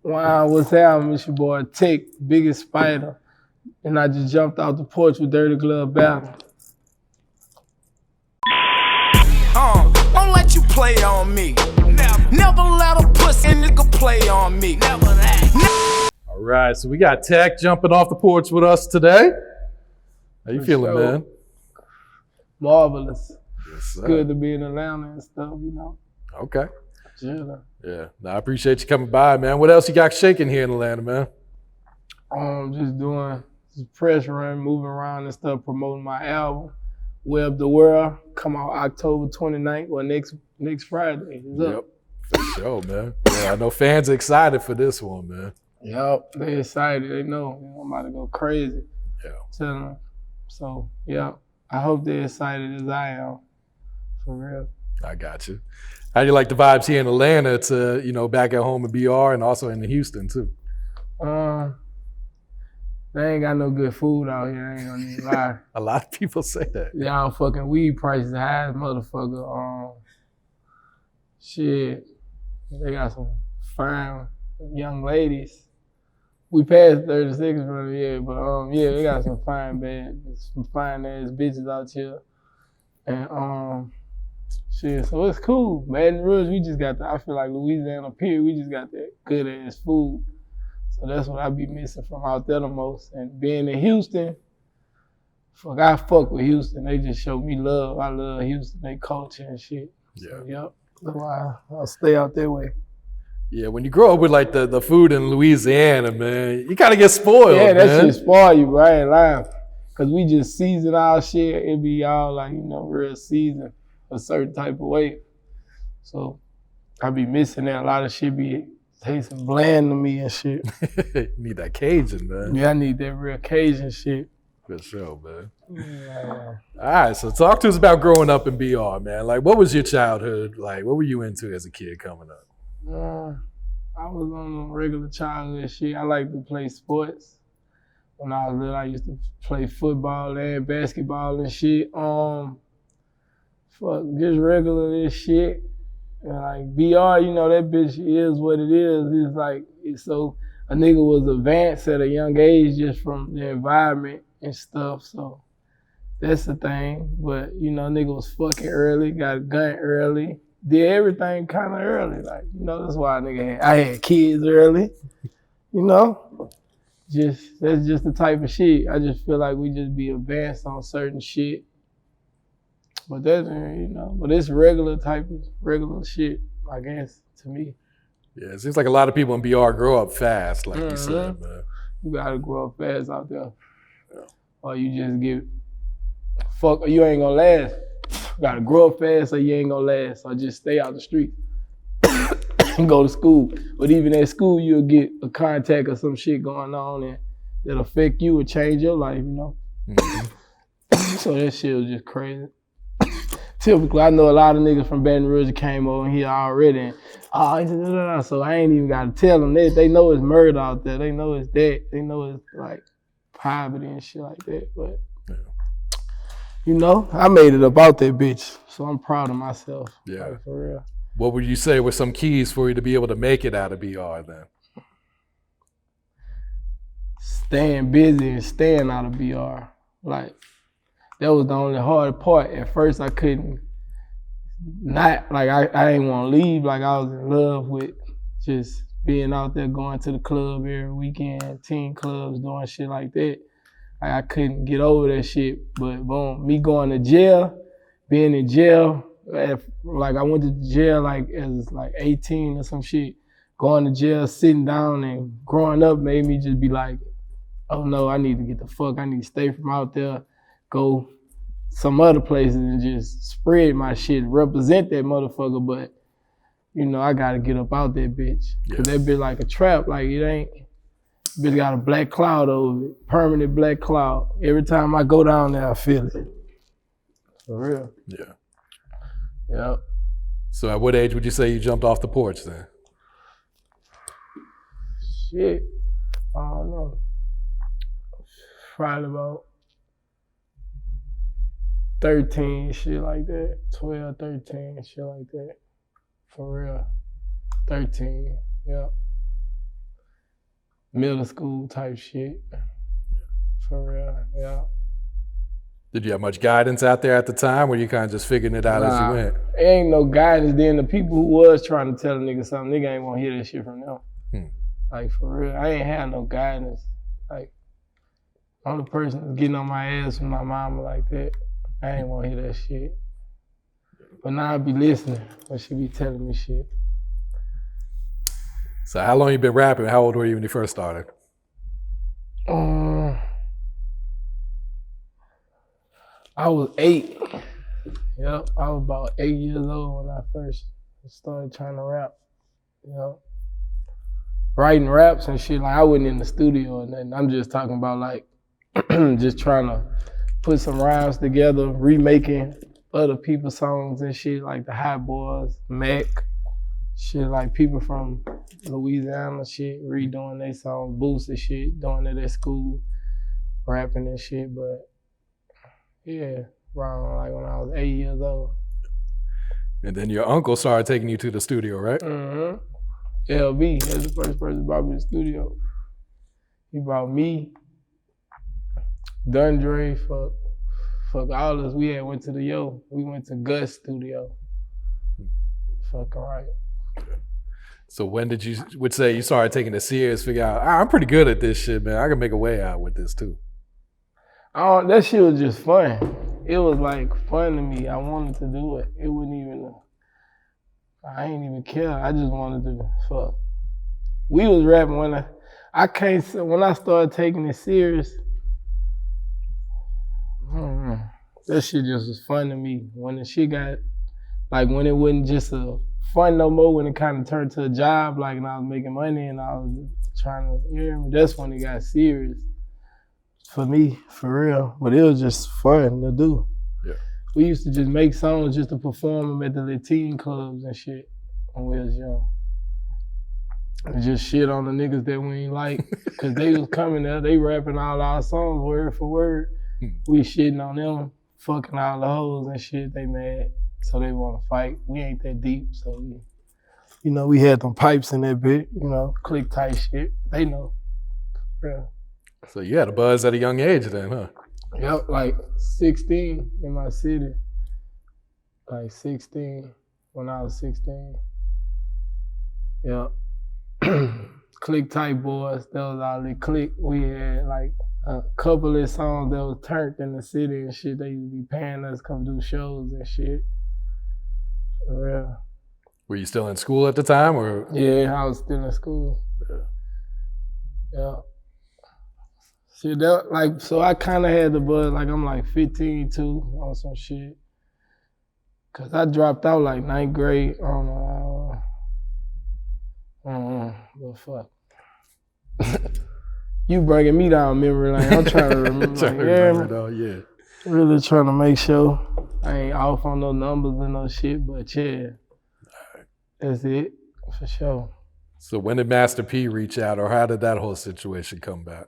Wow, what's happening? It's your boy TEC, biggest spider. And I just jumped out the porch with Dirty Glove Battle. Won't let you play on me. Never let a pussy nigga play on me. Never that. All right, so we got TEC jumping off the porch with us today. How you feeling, man? Marvelous. Yes, It's good to be in Atlanta and stuff, Okay. Chilling. Yeah. Now I appreciate you coming by, man. What else you got shaking here in Atlanta, man? Just doing press run, moving around and stuff, promoting my album, Web the World, come out October 29th or next Friday. Yep, for sure, man. Yeah, I know fans are excited for this one, man. Yep, they excited. They know I'm about to go crazy. Yeah. Tell them. So, yeah, I hope they're excited as I am, for real. I got you. How do you like the vibes here in Atlanta to, back at home in BR and also in Houston, too? They ain't got no good food out here, I ain't gonna even lie. A lot of people say that. Y'all fucking weed prices high as motherfucker. Shit, they got some fine young ladies. We passed 36 from here, but yeah, they got some fine ass bitches out here. And shit, so it's cool. Baton Rouge, we just got I feel like Louisiana period, we just got that good ass food. So that's what I be missing from out there the most. And being in Houston, I fuck with Houston. They just show me love. I love Houston, they culture and shit. Yeah. So, yep. That's why I'll stay out that way. Yeah, when you grow up with like the food in Louisiana, man, you kind of get spoiled, yeah, that man. shit spoil you, bro. I ain't lying. Cause we just season our shit. It be all like, real seasoned a certain type of way. So I be missing that. A lot of shit be tasting bland to me and shit. You need that Cajun, man. Yeah, I need that real Cajun shit. For sure, man. Yeah. All right, so talk to us about growing up in BR, man. Like, what was your childhood like? What were you into as a kid coming up? I was on regular childhood shit. I like to play sports. When I was little, I used to play football and basketball and shit. Just regular this shit. And like BR, that bitch is what it is. It's like, so a nigga was advanced at a young age just from the environment and stuff. So that's the thing. But, nigga was fucking early, got a gun early, did everything kind of early. Like, that's why I had kids early, That's just the type of shit. I just feel like we just be advanced on certain shit. But that's, but it's regular shit, I guess, to me. Yeah, it seems like a lot of people in BR grow up fast, like you said, man. You gotta grow up fast out there. Yeah. Or you just or you ain't gonna last. You gotta grow up fast or you ain't gonna last. Or just stay out the street and go to school. But even at school, you'll get a contact or some shit going on and that'll affect you or change your life, Mm-hmm. So that shit was just crazy. Typically, I know a lot of niggas from Baton Rouge came over here already. And, so I ain't even got to tell them. They know it's murder out there. They know it's that. They know it's like poverty and shit like that. But, I made it up out that bitch. So I'm proud of myself. Yeah. Like, for real. What would you say were some keys for you to be able to make it out of BR then? Staying busy and staying out of BR. Like, that was the only hard part. At first, I couldn't I didn't want to leave. Like, I was in love with just being out there, going to the club every weekend, teen clubs, doing shit like that. I couldn't get over that shit. But boom, me going to jail, being in jail, I went to jail as 18 or some shit. Going to jail, sitting down and growing up made me just be like, oh no, I need to get the fuck, I need to stay from out there, go some other places and just spread my shit, represent that motherfucker, but I gotta get up out that bitch. Cause that bitch like a trap, like it ain't, bitch got a black cloud over it, permanent black cloud. Every time I go down there, I feel it. For real. Yeah. Yep. So at what age would you say you jumped off the porch then? Shit, I don't know. Probably about 13, shit like that. 12, 13, shit like that. For real. 13, yeah. Middle school type shit. For real, yeah. Did you have much guidance out there at the time, or you kind of just figuring it out as you went? There ain't no guidance. Then the people who was trying to tell a nigga something, nigga ain't want to hear that shit from them. Like, for real, I ain't had no guidance. Like, only person that's getting on my ass was my mama like that. I ain't want to hear that shit. But now I be listening when she be telling me shit. So how long you been rapping? How old were you when you first started? I was 8. Yep, I was about 8 years old when I first started trying to rap. You know, writing raps and shit. Like, I wasn't in the studio and nothing. I'm just talking about like just trying to put some rhymes together, remaking other people's songs and shit, like the Hot Boys, Mac, shit, like people from Louisiana shit, redoing their songs, Boosie shit, doing it at school, rapping and shit. But yeah, around like when I was 8 years old. And then your uncle started taking you to the studio, right? Mm-hmm. LB, that's the first person who brought me to the studio. He brought me, Dundre, fuck all us. We had went to we went to Gus studio. Fucking right. So when did you would say you started taking it serious, figure out, I'm pretty good at this shit, man. I can make a way out with this too. That shit was just fun. It was like fun to me. I wanted to do it. It wouldn't even, I ain't even care. I just wanted to fuck. We was rapping when I started taking it serious, that shit just was fun to me. When the shit got, like when it wasn't just a fun no more, when it kind of turned to a job, like, and I was making money and I was trying to, you hear me? That's when it got serious for me, for real. But it was just fun to do. Yeah. We used to just make songs just to perform them at the Latin clubs and shit when we was young. And just shit on the niggas that we ain't like, cause they was coming there, they rapping all our songs word for word. We shitting on them, fucking all the hoes and shit, they mad. So they wanna fight. We ain't that deep, so we had them pipes in that bit, click tight shit. They know. Yeah. So you had a buzz at a young age then, huh? Yep, like 16 in my city. Like 16, when I was 16. Yep. Click Tight Boys, that was all the click. We had like a couple of songs that was turned in the city and shit. They used to be paying us to come do shows and shit. For real. Were you still in school at the time, or? Yeah, I was still in school. Yeah. Shit, so I kind of had the buzz, like I'm like 15 too, on some shit. Cause I dropped out like 9th grade on, well, fuck. You bringing me down memory lane. I'm trying to remember. Yeah. Really trying to make sure I ain't off on no numbers and no shit, but yeah. That's it, for sure. So when did Master P reach out, or how did that whole situation come back?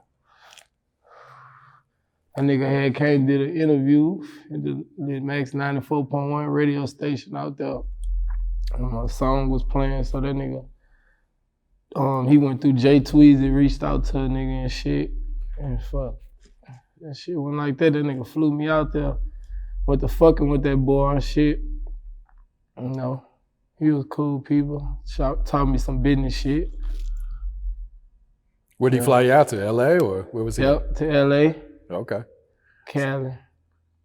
A nigga came did an interview at the Max 94.1 radio station out there. And my song was playing, so that nigga, he went through Jay Tweezy, reached out to a nigga and shit, and fuck. That shit went like that. That nigga flew me out there. Went to fucking with that boy and shit. He was cool people. Taught me some business shit. Where'd he fly you out to, LA, or where was he? Yep, to LA. Okay. Cali.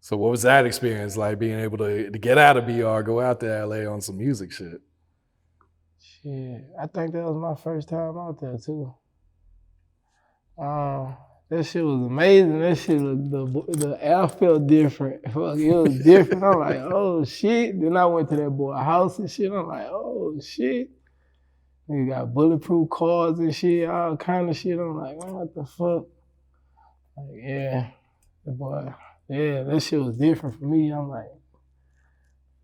So what was that experience like, being able to get out of BR, go out to LA on some music shit? Shit, I think that was my first time out there too. That shit was amazing. That shit, the air felt different. Fuck, it was different. I'm like, oh shit. Then I went to that boy's house and shit. I'm like, oh shit. Nigga got bulletproof cars and shit, all kind of shit. I'm like, man, what the fuck? Like, yeah, that shit was different for me. I'm like,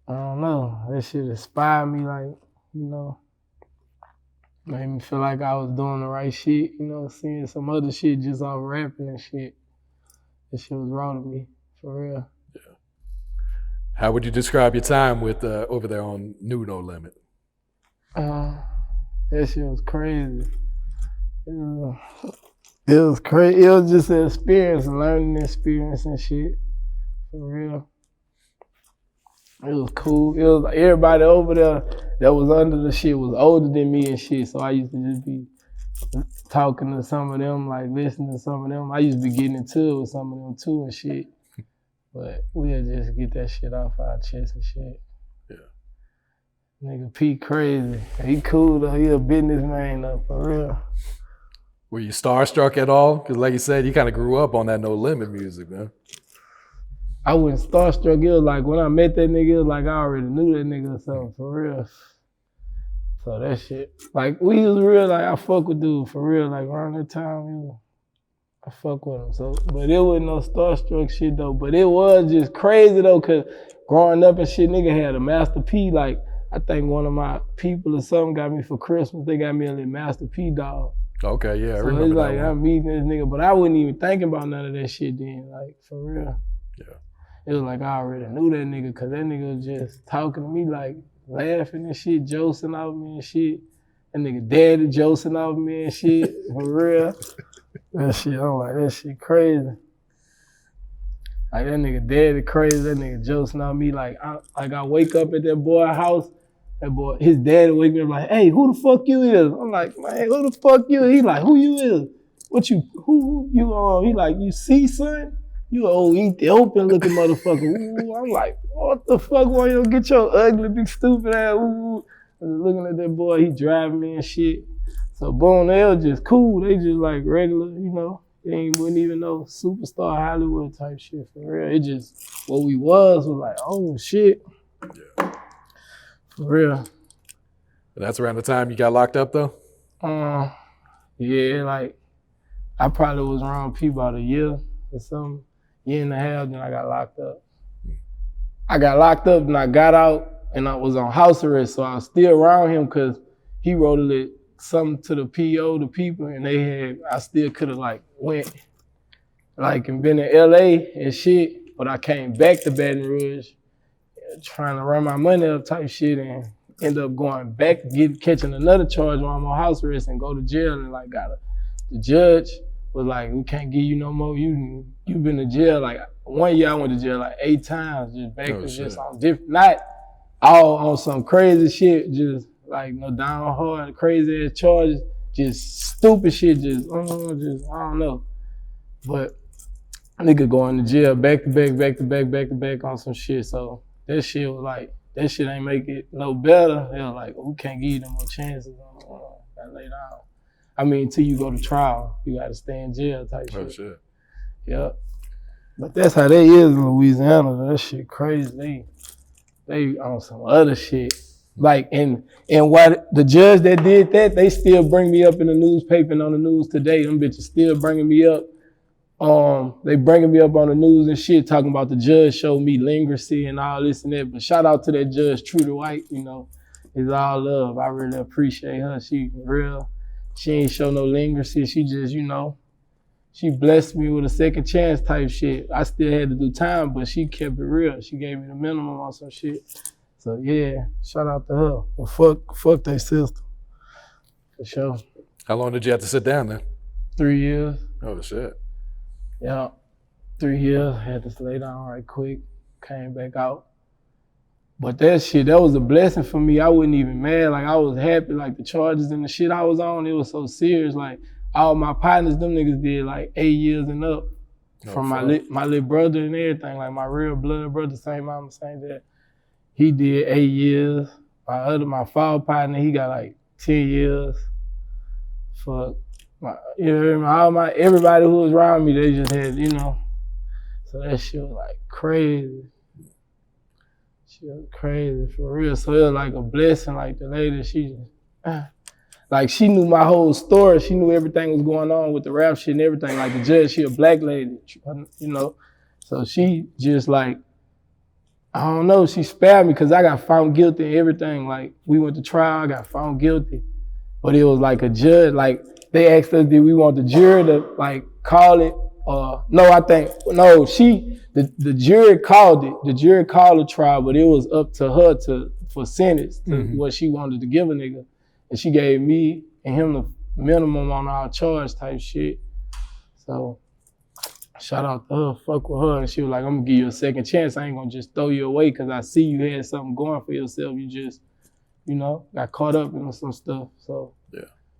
I don't know. That shit inspired me, like, made me feel like I was doing the right shit, seeing some other shit just off rapping and shit. That shit was raw to me, for real. Yeah. How would you describe your time with over there on New No Limit? That shit was crazy. It was crazy. It was just an experience, a learning experience and shit. For real. It was cool. It was like everybody over there that was under the shit was older than me and shit. So I used to just be talking to some of them, like listening to some of them. I used to be getting into it with some of them too and shit. But we'll just get that shit off our chest and shit. Yeah. Nigga P crazy. He cool though. He a businessman though, for real. Were you starstruck at all? Because like you said, you kind of grew up on that No Limit music, man. I wasn't starstruck. It was like when I met that nigga, it was like I already knew that nigga or something, for real. So that shit, like we was real, like I fuck with dude, for real. Like around that time, I fuck with him. So, but it wasn't no starstruck shit though. But it was just crazy though, cause growing up and shit, nigga had a Master P. Like I think one of my people or something got me for Christmas. They got me a little Master P dog. Okay, yeah, I so remember it's that like one. I'm meeting this nigga, but I wasn't even thinking about none of that shit then. Like for real. Yeah. It was like I already knew that nigga, cause that nigga was just talking to me like laughing and shit, josing off me and shit. That nigga daddy josing off me and shit, for real. That shit, I'm like, that shit crazy. Like that nigga daddy crazy, that nigga josing off me like I wake up at that boy's house, that boy, his daddy wake me up like, hey, who the fuck you is? I'm like, man, who the fuck you? He like, who you is? Who you He like, you see, son? You old Ethiopian looking motherfucker. Ooh, I'm like, what the fuck, boy? You get your ugly, big stupid ass. Ooh. And looking at that boy, he driving me and shit. So boom, they was just cool. They just like regular, you know. They wouldn't even know superstar Hollywood type shit for real. It just, what we was like, oh shit. Yeah. For real. That's around the time you got locked up though? Yeah, like I probably was around P about a year or something. Year and a half, then I got locked up. I got locked up and I got out and I was on house arrest, so I was still around him because he wrote something to the PO, the people, and I still could have like went like and been in LA and shit, but I came back to Baton Rouge trying to run my money up type shit and end up going back, catching another charge while I'm on house arrest and go to jail and like the judge was like, we can't give you no more. You've been to jail like 1 year. I went to jail like 8 times, just back to just on different, not all on some crazy shit, just like no down hard, crazy ass charges, just stupid shit, just I don't know. But nigga going to jail back to back on some shit. So that shit was like, that shit ain't make it no better. They was like, we can't give you no more chances. Gotta lay down. I mean, until you go to trial, you gotta stay in jail type shit. Oh shit. Yep. But that's how they is in Louisiana. That shit crazy. They on some other shit. Like, and what the judge that did that, they still bring me up in the newspaper and on the news today. Them bitches still bringing me up. They bringing me up on the news and shit, talking about the judge showed me leniency and all this and that. But shout out to that judge, Trudy White, you know, it's all love. I really appreciate her. She real. She ain't show no leniency. She just, you know, she blessed me with a second chance type shit. I still had to do time, but she kept it real. She gave me the minimum on some shit. So yeah, shout out to her. Well, fuck that sister. For sure. How long did you have to sit down then? 3 years. Oh shit. Yeah, 3 years. Had to lay down right quick. Came back out. But that shit, that was a blessing for me. I wasn't even mad. Like I was happy. Like the charges and the shit I was on, it was so serious. Like all my partners, them niggas did like 8 years and up. From my little brother and everything. Like my real blood brother, same mama, same dad. He did 8 years. My fall partner, he got like 10 years. For everybody who was around me, they just had, you know. So that shit was like crazy. Shit was crazy for real. So it was like a blessing. Like the lady, she knew my whole story. She knew everything was going on with the rap shit and everything. Like the judge, she a black lady, you know. So she just like, I don't know, she spared me because I got found guilty and everything. Like we went to trial, I got found guilty. But it was like a judge, like they asked us, did we want the jury to like call it? The jury called it. The jury called the trial, but it was up to her percentage to what she wanted to give a nigga. And she gave me and him the minimum on our charge type shit. So shout out to her, fuck with her. And she was like, I'm gonna give you a second chance. I ain't gonna just throw you away because I see you had something going for yourself. You just, you know, got caught up in some stuff. So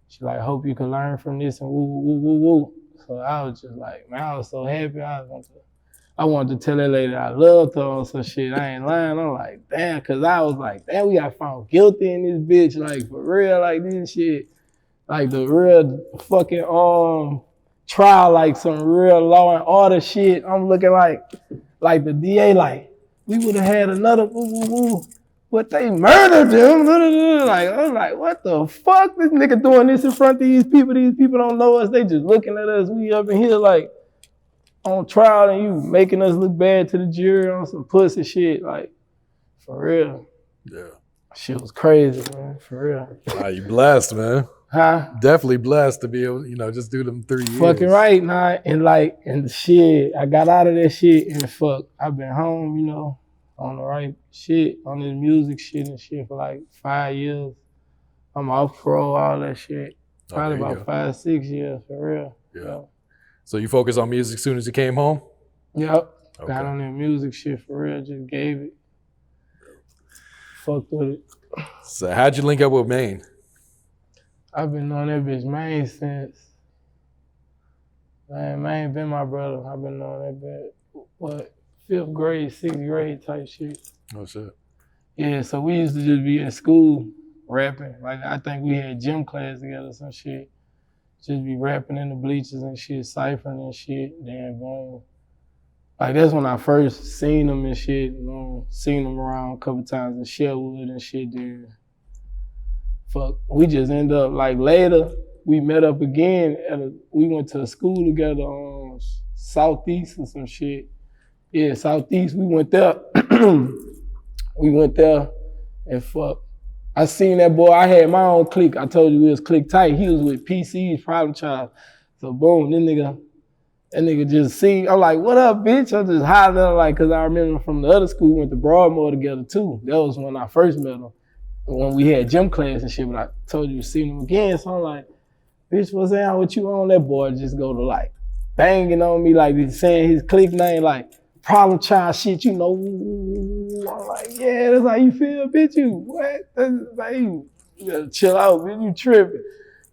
she like, hope you can learn from this and woo, woo, woo, woo. So I was just like, man, I was so happy. I wanted to tell that lady I loved her on some shit. I ain't lying. I'm like, damn, cause I was like, damn, we got found guilty in this bitch. Like for real, like this shit. Like the real fucking trial, like some real law and order shit. I'm looking like the DA, like, we would have had another woo woo woo. But they murdered him. Like, I was like, what the fuck? This nigga doing this in front of these people. These people don't know us. They just looking at us. We up in here like on trial and you making us look bad to the jury on some pussy shit. Like, for real. Yeah. Shit was crazy, man. For real. Wow, you blessed, man. Huh? Definitely blessed to be able, you know, just do them 3 years. Fucking right, nah. And shit, I got out of that shit and fuck, I've been home, you know, on the right shit, on this music shit and shit for like 5 years. I'm off parole, all that shit. Probably about 5, 6 years, for real. Yeah. So you focus on music as soon as you came home? Yep. Okay. Got on that music shit for real, just gave it. Fucked with it. So how'd you link up with Maine? I've been knowing that bitch Maine since, man, Maine been my brother. I've been knowing that bitch, 5th grade, 6th grade type shit. Oh shit. Yeah, so we used to just be at school rapping. Like I think we had gym class together, some shit. Just be rapping in the bleachers and shit, ciphering and shit, then boom. Like that's when I first seen him and shit, you know, seen him around a couple times in Sherwood and shit there. Fuck, we just end up, like later, we met up again we went to a school together on Southeast or some shit. Yeah, Southeast, we went there. We went there and fuck. I seen that boy, I had my own clique. I told you we was clique tight. He was with PC's Problem Child. So boom, that nigga just see, I'm like, what up, bitch? I just hollered at him, like, cause I remember from the other school, we went to Broadmoor together too. That was when I first met him. When we had gym class and shit, but I told you seen him again. So I'm like, bitch, what's down with you on? That boy just go to like banging on me, like saying his clique name, like Problem Child shit, you know. I'm like, yeah, that's how you feel, bitch. You what? That's like, you gotta chill out, bitch. You tripping.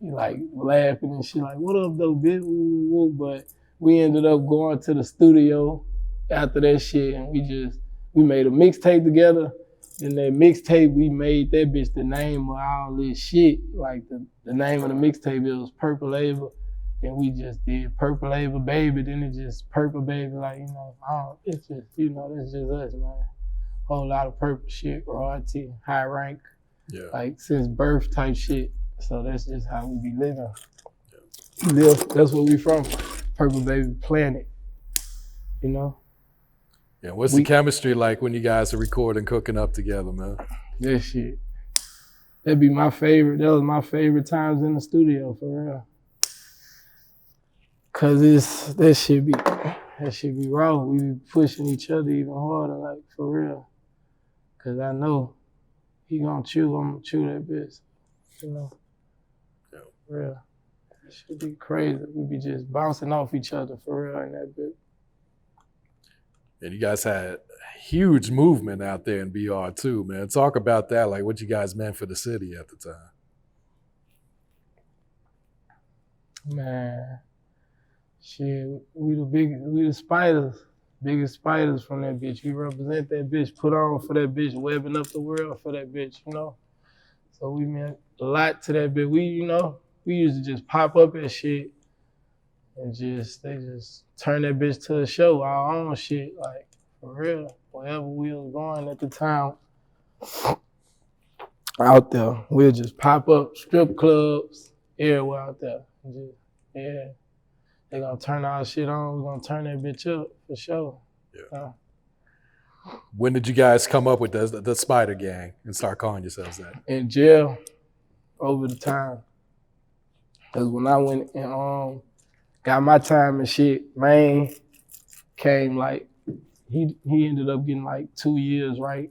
He like laughing and shit, like, what up though, bitch? But we ended up going to the studio after that shit, and we made a mixtape together. In that mixtape, we made that bitch the name of all this shit. Like the name of the mixtape, it was Purple Label. And we just did Purple Label Baby, then it just Purple Baby, like, you know, it's just, you know, it's just us, man. Whole lot of purple shit, royalty, high rank, like since birth type shit. So that's just how we be living. That's where we from, Purple Baby Planet, you know? Yeah, what's the chemistry like when you guys are recording, cooking up together, man? That shit. That'd be my favorite. That was my favorite times in the studio, for real. Cause that shit be raw. We be pushing each other even harder, like, for real. Cause I know he gonna chew, I'm gonna chew that bitch, you know? Yeah. For real. That shit be crazy. We be just bouncing off each other, for real, in that bitch. And you guys had huge movement out there in BR too, man. Talk about that, like what you guys meant for the city at the time. Man, shit, we the spiders, biggest spiders from that bitch. We represent that bitch, put on for that bitch, webbing up the world for that bitch, you know? So we meant a lot to that bitch. We used to just pop up at shit. And they just turn that bitch to a show, our own shit, like, for real. Wherever we was going at the time, out there, we'll just pop up strip clubs, everywhere out there. They gonna turn our shit on, we gonna turn that bitch up, for sure. Yeah. When did you guys come up with the Spider Gang and start calling yourselves that? In jail, over the time. Cause when I went and got my time and shit, Maine came like, he ended up getting like 2 years, right?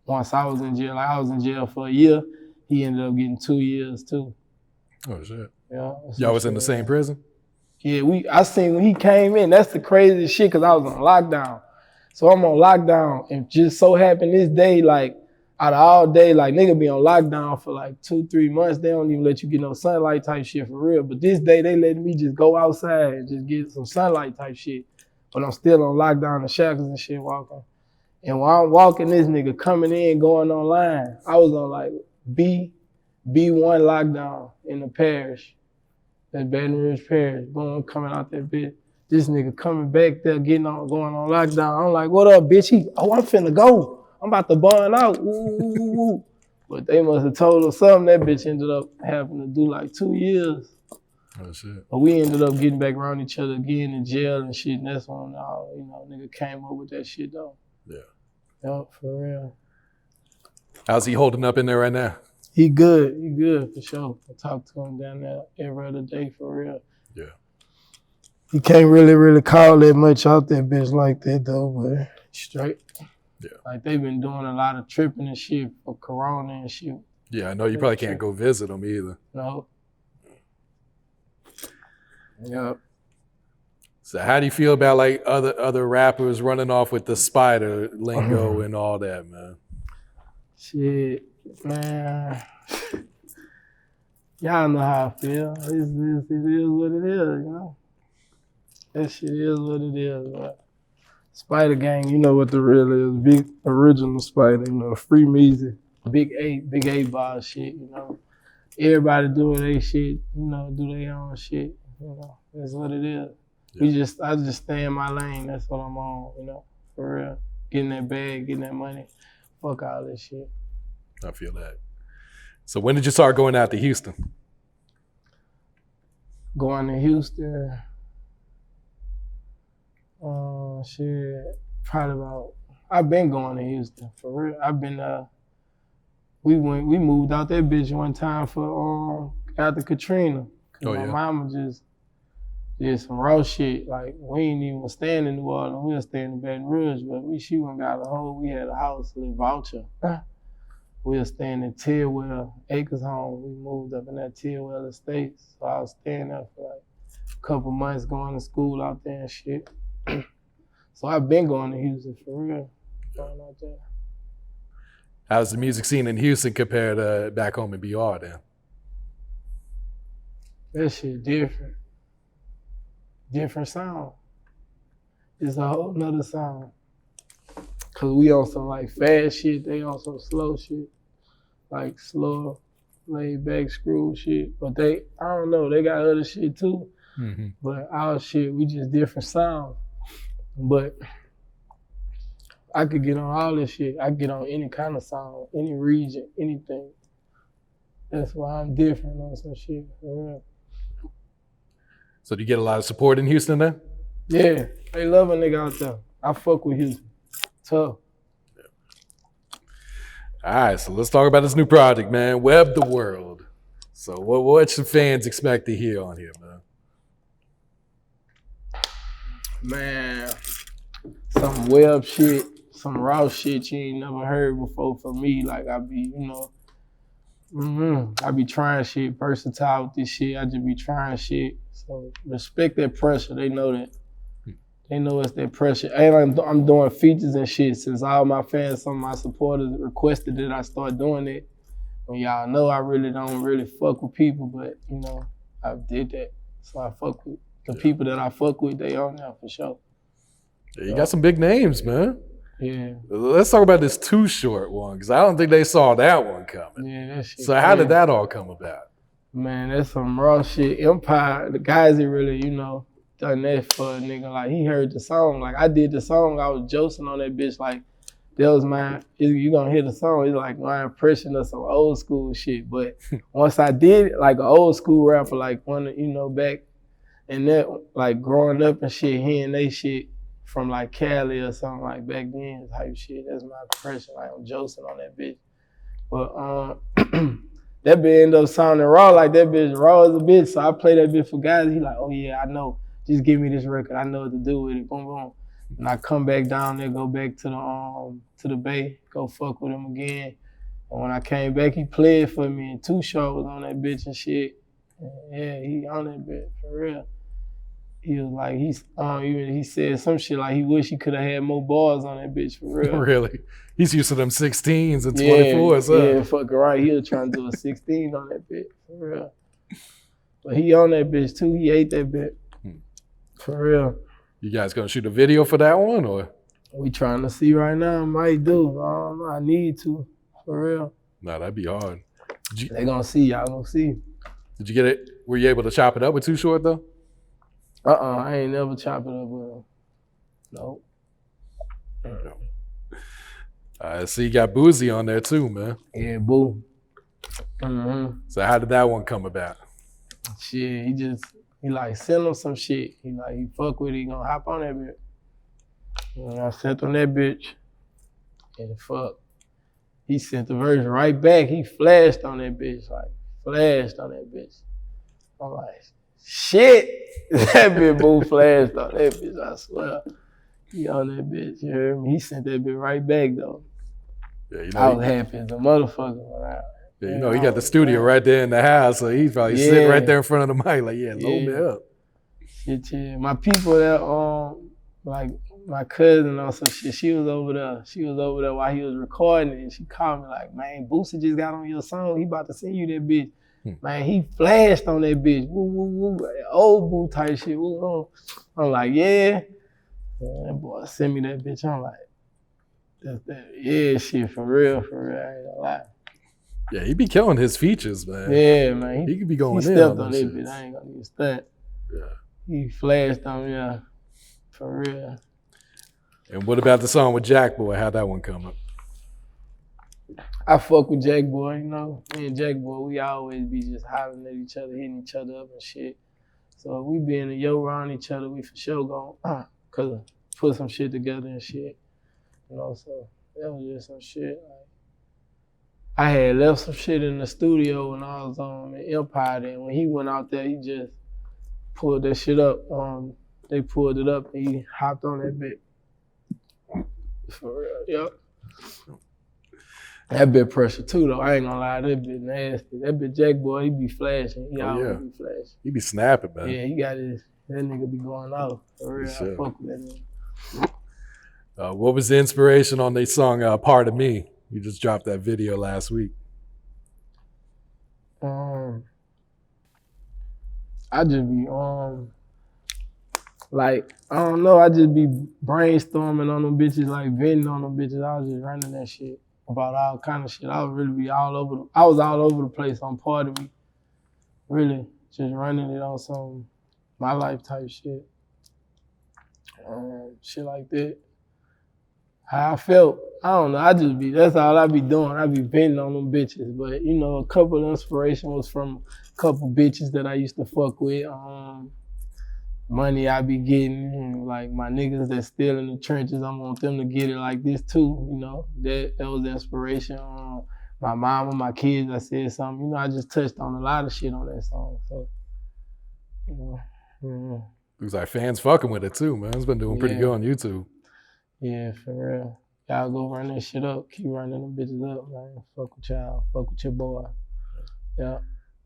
once I was in jail, like I was in jail for a year, he ended up getting 2 years too. Oh shit. Yeah. Y'all was in the same prison? Yeah, I seen when he came in, that's the craziest shit because I was on lockdown. So I'm on lockdown and just so happened this day, like out of all day, like nigga be on lockdown for like 2-3 months. They don't even let you get no sunlight type shit for real. But this day they letting me just go outside and just get some sunlight type shit. But I'm still on lockdown, the shackles and shit walking. And while I'm walking, this nigga coming in, going online. I was on like B1 lockdown in the parish. That Baton Rouge parish. Boom, coming out that bitch. This nigga coming back there, going on lockdown. I'm like, what up, bitch? I'm finna go. I'm about to burn out. Ooh. But they must have told him something. That bitch ended up having to do like 2 years. Oh shit. But we ended up getting back around each other again in jail and shit. And that's when, nigga came up with that shit though. Yeah. Yup, for real. How's he holding up in there right now? He good for sure. I talk to him down there every other day for real. Yeah. He can't really call that much out that bitch like that though, but straight. Yeah. Like they been doing a lot of tripping and shit for Corona and shit. Yeah, I know you probably can't go visit him either. No. Yep. So how do you feel about like other rappers running off with the spider lingo and all that, man? Shit, man. Y'all know how I feel. It is what it is, you know? That shit is what it is, man. Spider Gang, you know what the real is. Big original Spider, you know, free music. Big A ball shit, you know. Everybody doing their shit, you know, do their own shit, you know. That's what it is. Yeah. I just stay in my lane, that's what I'm on, you know, for real. Getting that bag, getting that money. Fuck all this shit. I feel that. So when did you start going out to Houston? Going to Houston, I've been going to Houston, for real. I've been, we moved out that bitch one time for, after Katrina. Oh, my yeah. mama just did some raw shit. Like, we ain't even staying in New Orleans, we were staying in Baton Rouge, but she went got we had a house in Voucher. We were staying in Tidwell Acres Home. We moved up in that Tidwell estate. So I was staying there for like a couple months going to school out there and shit. So I've been going to Houston for real, going out there. How's the music scene in Houston compared to back home in BR then? That shit different. Different sound. It's a whole nother sound. Cause we on some like fast shit, they on some slow shit. Like slow, laid back, screw shit. But I don't know, they got other shit too. Mm-hmm. But our shit, we just different sounds. But I could get on all this shit. I could get on any kind of sound, any region, anything. That's why I'm different on some shit, for real. So do you get a lot of support in Houston then? Yeah, they love a nigga out there. I fuck with Houston. Tough. All right, so let's talk about this new project, man. Web the World. So what should fans expect to hear on here, man? Man, some web shit, some raw shit you ain't never heard before from me. Like I be, I be trying shit, versatile with this shit. I just be trying shit. So respect that pressure. They know that. They know it's that pressure. And I'm doing features and shit since all my fans, some of my supporters requested that I start doing it. And y'all know I don't really fuck with people, but I did that. So I fuck with the people that I fuck with, they on there for sure. Yeah, you got some big names, man. Yeah. Let's talk about this Too Short one, because I don't think they saw that one coming. Yeah, that shit. So how did that all come about? Man, that's some raw shit. Empire, the guys that really, done that for a nigga. Like, he heard the song. Like, I did the song. I was joking on that bitch. Like, that was you gonna hear the song. It's like my impression of some old school shit. But once I did it, like an old school rapper, like one, back and that, like growing up and shit, hearing they shit from like Cali or something like back then type shit. That's my impression. Like, I'm joking on that bitch. But that bitch ended up sounding raw. Like, that bitch raw as a bitch. So I play that bitch for guys. He like, oh yeah, I know. Just give me this record. I know what to do with it. Boom, boom. And I come back down there, go back to the Bay, go fuck with him again. And when I came back, he played for me, and Too Short was on that bitch and shit. And yeah, he on that bitch for real. He was like, he said some shit like he wish he could have had more bars on that bitch for real. Really? He's used to them 16s and 24s, huh? Yeah, fucking right. He was trying to do a 16 on that bitch for real. But he on that bitch too. He ate that bitch for real. You guys gonna shoot a video for that one, or? We trying to see right now. Might do. I don't know. I need to for real. Nah, that'd be hard. They gonna see. Y'all gonna see. Did you get it? Were you able to chop it up with Too Short though? I ain't never chop it up with him. Nope. I see you got Boosie on there too, man. Yeah, boo. Mm-hmm. So how did that one come about? Shit, he like send him some shit. He fuck with it, he gonna hop on that bitch. And I sent him that bitch. And fuck. He sent the version right back. He flashed on that bitch. I'm like, shit. That bitch boo flashed on that bitch, I swear. He on that bitch, you heard me? He sent that bitch right back though. Yeah, I was happy as a motherfucker when he got the studio right there in the house, so he's probably sitting right there in front of the mic, like, load me up. Shit, yeah. My people that like my cousin or some shit, she was over there while he was recording it, and she called me like, man, Boosie just got on your song. He about to send you that bitch. Man, he flashed on that bitch. Woo, woo, woo. Old boo type shit. Woo, woo. I'm like, yeah. That boy sent me that bitch. I'm like, that's that. Yeah, shit, for real. I ain't gonna lie. Yeah, he be killing his features, man. Yeah, man. He could be going in stepped on that shit. bitch. I ain't gonna use that. Yeah. He flashed on me, yeah. For real. And what about the song with Jackboy? How'd that one come up? I fuck with Jackboy, you know. Me and Jackboy, we always be just hollering at each other, hitting each other up and shit. So if we be in the yo around each other, we for sure gon' cause put some shit together and shit. You know, so that was just some shit. Like, I had left some shit in the studio when I was on Empire, and when he went out there, he just pulled that shit up. They pulled it up and he hopped on that bit. For real, yep. That bit pressure too though, I ain't gonna lie, that bit nasty. That bit Jackboy, he be flashing. He always be flashing. He be snapping, man. Yeah, he got his, that nigga be going out. For real, I fuck with that nigga. What was the inspiration on the song Part of Me? You just dropped that video last week. I just be like, I don't know, I just be brainstorming on them bitches, like venting on them bitches. I was just running that shit about all kind of shit. I was really be all over the place on Part of Me. Really, just running it on some my life type shit. Shit like that. How I felt, I don't know, that's all I be doing. I be venting on them bitches. But, you know, a couple of inspiration was from a couple bitches that I used to fuck with. Money I be getting, and like my niggas that's still in the trenches, I want them to get it like this too, you know. That was the inspiration. My mama, my kids, I said something. You know, I just touched on a lot of shit on that song. So, you know. Looks like fans fucking with it too, man. It's been doing pretty good on YouTube. Yeah, for real. Y'all go run that shit up. Keep running them bitches up, man. Fuck with y'all. Fuck with your boy. Yeah.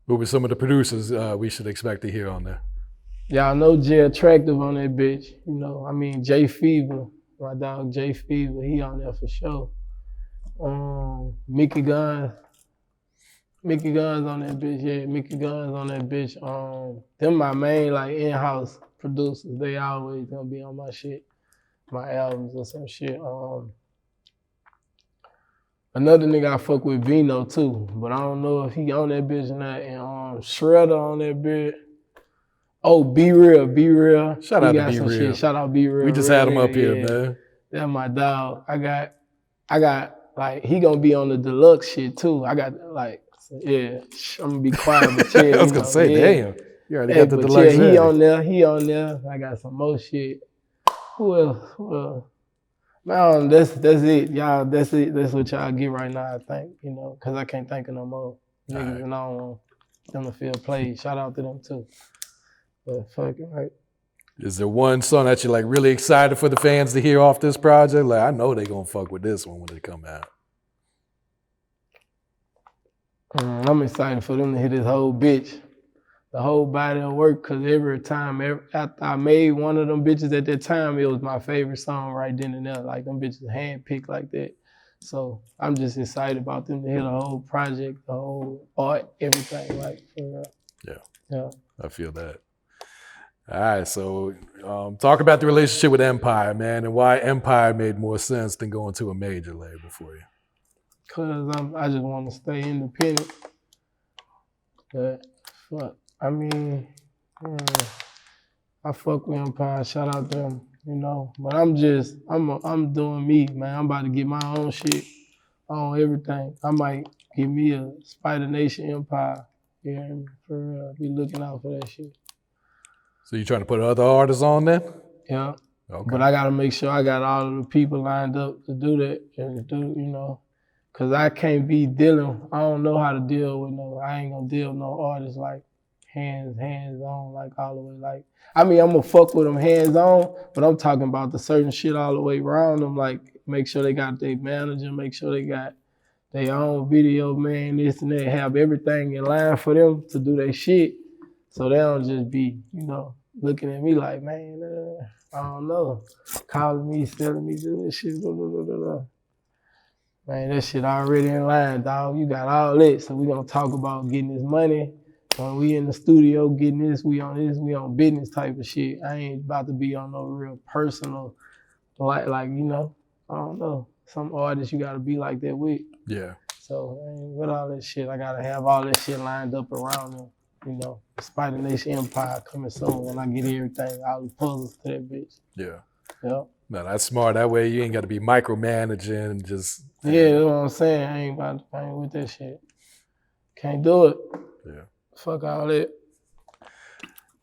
What were some of the producers we should expect to hear on there? Y'all know Jay Attractive on that bitch. You know, I mean, Jay Fever. My dog Jay Fever, he on there for sure. Mickey Guns on that bitch, yeah. Mickey Guns on that bitch. Them my main, like, in-house producers. They always gonna be on my shit. My albums or some shit. Another nigga I fuck with, Vino too, but I don't know if he on that bitch or not. And Shredder on that bitch. Oh, Be Real. Shout out to Be Real. Shit. Shout out Be Real. We just had him up here, man. That's my dog. I got like, he gonna be on the deluxe shit too. I got like, yeah, I'm gonna be quiet, but yeah. I was gonna say, damn. You already got the deluxe. Yeah, he on there. I got some more shit. Who else? Man, that's it, y'all. That's it. That's what y'all get right now, I think. You know, cause I can't think of no more niggas, and I don't want them to feel played. Shout out to them too. But fuck it, right? Is there one song that you're like really excited for the fans to hear off this project? Like, I know they gonna fuck with this one when it come out. I'm excited for them to hit this whole bitch. The whole body of work, because every time after I made one of them bitches at that time, it was my favorite song right then and there. Like them bitches handpicked like that. So I'm just excited about them to hear the whole project, the whole art, everything. Like, yeah. I feel that. All right, so talk about the relationship with Empire, man, and why Empire made more sense than going to a major label for you. Cause I just want to stay independent. But fuck, I mean, I fuck with Empire. Shout out to them, you know. But I'm doing me, man. I'm about to get my own shit, on everything. I might give me a Spider Nation Empire. Yeah, for real. Be looking out for that shit. So you trying to put other artists on then? Yeah. Okay. But I gotta make sure I got all of the people lined up to do that and to do, you know. Cause I can't be dealing, I don't know how to deal with I ain't gonna deal with no artists like hands on, like all the way, like, I mean, I'm gonna fuck with them hands on, but I'm talking about the certain shit all the way around them, like make sure they got their manager, make sure they got their own video man, this and that, have everything in line for them to do their shit. So they don't just be, you know, looking at me like, man, I don't know, calling me, telling me do this shit, blah, blah, blah, blah. Man, that shit already in line, dog. You got all that. So we gonna talk about getting this money. When we in the studio getting this, we on business type of shit. I ain't about to be on no real personal, like you know, I don't know. Some artists you gotta be like that with. Yeah. So with all that shit, I gotta have all that shit lined up around them. You know, Spider Nation Empire coming soon when I get everything, all the puzzles to that bitch. Yeah. Yep. No, that's smart. That way you ain't got to be micromanaging and just. Yeah, that's what I'm saying. I ain't with that shit. Can't do it. Yeah. Fuck all that.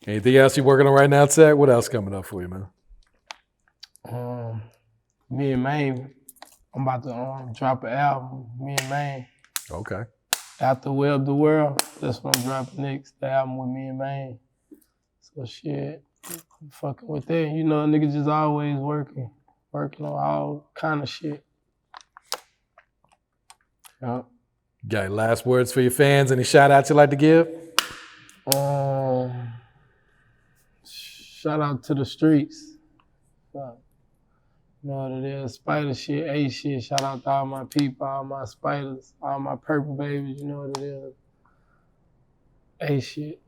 Anything else you working on right now, TEC? What else coming up for you, man? Me and Maine, I'm about to drop an album. Me and Maine. Okay. After Web the World, that's what I'm dropping next. The album with me and Maine. So shit, I'm fucking with that. You know, niggas just always working on all kind of shit. Yep. Got any last words for your fans? Any shout outs you'd like to give? Shout out to the streets. You know what it is, spider shit, A shit. Shout out to all my people, all my spiders, all my purple babies, you know what it is. A shit.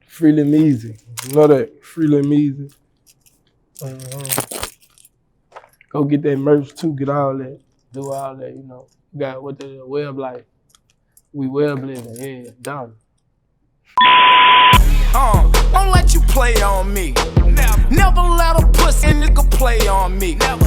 Free them easy. You know that? Free them easy. Go get that merch too, get all that. Do all that, you know. You got what the web life. We web living, yeah, done. Won't let you play on me. Never let a pussy nigga play on me. Never.